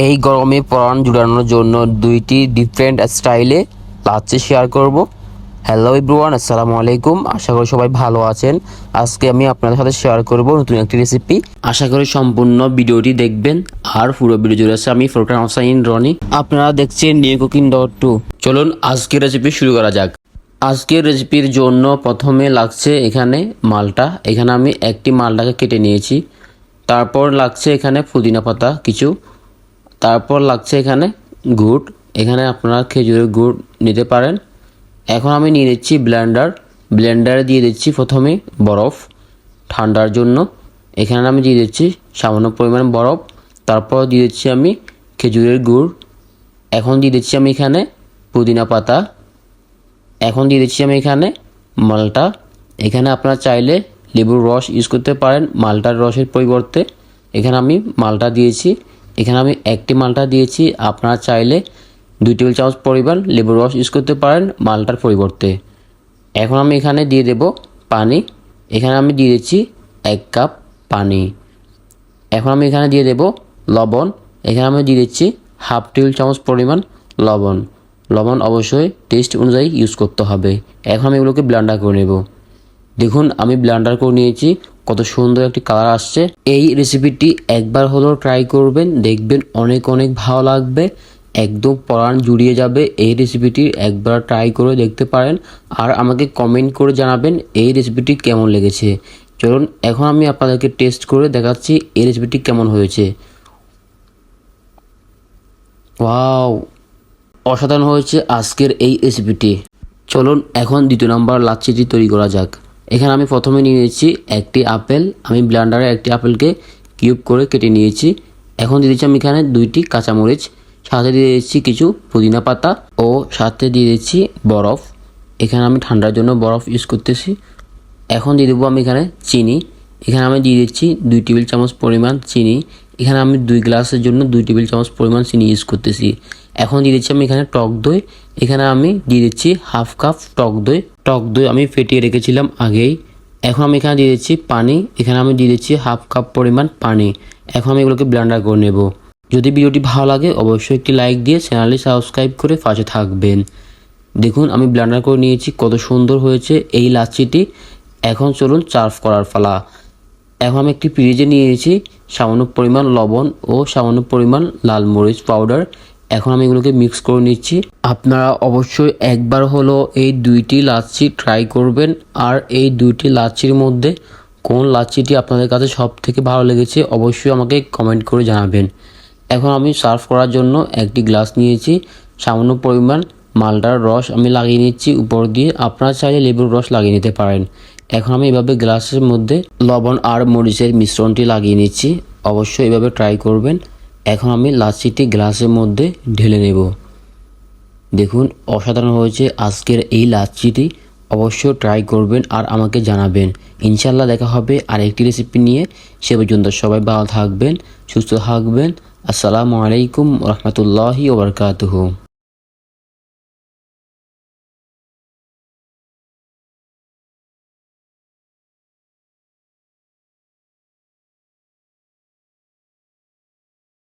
এই গরমে পরান জুড়ানোর জন্য দুইটি ডিফারেন্ট স্টাইলে লাচ্ছি শেয়ার করব। হ্যালো এভরিওয়ান, আসসালামু আলাইকুম। আশা করি সবাই ভালো আছেন। আজকে আমি আপনাদের সাথে শেয়ার করব নতুন একটি রেসিপি। আশা করি সম্পূর্ণ ভিডিওটি দেখবেন আর পুরো ভিডিও জুড়ে আছে আমি ফোরকান হোসাইন রনি। আপনারা দেখছেন NewCooking.2। চলুন আজকের রেসিপি শুরু করা যাক। আজকের রেসিপির জন্য প্রথমে লাগছে এখানে মালটা। এখানে আমি একটি মালটাকে কেটে নিয়েছি। তারপর লাগছে এখানে পুদিনা পাতা কিছু। তারপর লাগছে এখানে গুড়। এখানে আপনারা খেজুরের গুড় নিতে পারেন। এখন আমি নিয়ে নিচ্ছি ব্লেন্ডারে দিয়ে দিচ্ছি প্রথমে বরফ ঠান্ডার জন্য। এখানে আমি দিয়ে দিচ্ছি সামান্য পরিমাণ বরফ। তারপর দিয়ে দিচ্ছি আমি খেজুরের গুড়। এখন দিয়ে দিচ্ছি আমি এখানে পুদিনা পাতা। এখন দিয়ে দিচ্ছি আমি এখানে মালটা। এখানে আপনারা চাইলে লেবুর রস ইউজ করতে পারেন মালটার রসের পরিবর্তে। এখানে আমি মালটা দিয়েছি। এখানে আমি একটি মালটা দিয়েছি। আপনারা চাইলে 2 টেবিল চামচ পরিমাণ লেবুর রস ইউজ করতে পারেন মালটার পরিবর্তে। এখন আমি এখানে দিয়ে দেব পানি। এখানে আমি দিয়ে দিচ্ছি 1 কাপ পানি। এখন আমি এখানে দিয়ে দেব লবণ। এখানে আমি দিয়ে দিচ্ছি 1/2 টেবিল চামচ পরিমাণ লবণ। লবণ অবশ্যই টেস্ট অনুযায়ী ইউজ করতে হবে। এখন আমি এগুলোকে ব্লেন্ডার করে নেব। দেখুন আমি ব্লেন্ডার করে নিয়েছি, কত সুন্দর একটি কালার আসছে। এই রেসিপিটি একবার হলেও ট্রাই করবেন, দেখবেন অনেক ভালো লাগবে, একদম পরাণ জুড়িয়ে যাবে। এই রেসিপিটি একবার ট্রাই করে দেখতে পারেন আর আমাকে কমেন্ট করে জানাবেন এই রেসিপিটি কেমন লেগেছে। চলুন এখন আমি আপনাদেরকে টেস্ট করে দেখাচ্ছি এই রেসিপিটি কেমন হয়েছে। ওয়াও, অসাধারণ হয়েছে আজকের এই রেসিপিটি। চলুন এখন দ্বিতীয় নম্বর লাচ্ছিটি তৈরি করা যাক। এখানে আমি প্রথমে নিয়ে নিয়েছি একটি আপেল। আমি ব্লেন্ডারে একটি আপেলকে কিউব করে কেটে নিয়েছি। এখন দিয়ে দিচ্ছি আমি এখানে 2টি কাঁচামরিচ, সাথে দিয়ে দিচ্ছি কিছু পুদিনা পাতা ও সাথে দিয়ে দিচ্ছি বরফ। এখানে আমি ঠান্ডার জন্য বরফ ইউজ করতেছি। এখন দিয়ে দেবো আমি এখানে চিনি। এখানে আমি দিয়ে দিচ্ছি 2 টেবিল চামচ পরিমাণ চিনি। এখানে আমি 2 গ্লাসের জন্য 2 টেবিল চামচ পরিমাণ চিনি ইউজ করতেছি। এখন দিয়ে দিচ্ছি আমি এখানে টক দই। এখানে আমি দিয়ে দিচ্ছি 1/2 কাপ টক দই। টক দই আমি ফেটিয়ে রেখেছিলাম আগেই। এখন আমি এখানে দিয়ে দিচ্ছি পানি। এখানে আমি দিয়ে দিচ্ছি 1/2 কাপ পরিমাণ পানি। এখন আমি এগুলোকে ব্লেন্ডার করে নেব। যদি ভিডিওটি ভালো লাগে অবশ্যই একটি লাইক দিয়ে চ্যানেলটি সাবস্ক্রাইব করে পাশে থাকবেন। দেখুন আমি ব্লেন্ডার করে নিয়েছি, কত সুন্দর হয়েছে এই লাচ্ছিটি। এখন চলুন সার্ভ করার পালা। এখন আমি একটি ফ্রিজে নিয়েছি সামান্য পরিমাণ লবণ ও সামান্য পরিমাণ লাল মরিচ পাউডার। এখন আমি এগুলোকে মিক্স করে নিচ্ছি। আপনারা অবশ্যই একবার হলো এই 2টি লাচ্ছি ট্রাই করবেন আর এই 2টি লাচ্ছির মধ্যে কোন লাচ্ছিটি আপনাদের কাছে সব থেকে ভালো লেগেছে অবশ্যই আমাকে কমেন্ট করে জানাবেন। এখন আমি সার্ভ করার জন্য একটি গ্লাস নিয়েছি। সামান্য পরিমাণ মালটার রস আমি লাগিয়ে নিচ্ছি উপর দিয়ে। আপনারা চাইলে লেবুর রস লাগিয়ে নিতে পারেন। এখন আমি এভাবে গ্লাসের মধ্যে লবণ আর মরিচের মিশ্রণটি লাগিয়ে নিচ্ছি। অবশ্যই এভাবে ট্রাই করবেন। এখন আমি লাচ্ছিটি গ্লাসের মধ্যে ঢেলে নেব। দেখুন অসাধারণ হয়েছে আজকের এই লাচ্ছিটি। অবশ্যই ট্রাই করবেন আর আমাকে জানাবেন। ইনশাল্লাহ দেখা হবে আরেকটি রেসিপি নিয়ে। সে পর্যন্ত সবাই ভালো থাকবেন, সুস্থ থাকবেন। আসসালামু আলাইকুম রহমতুল্লাহি ওয়া বারাকাতুহু।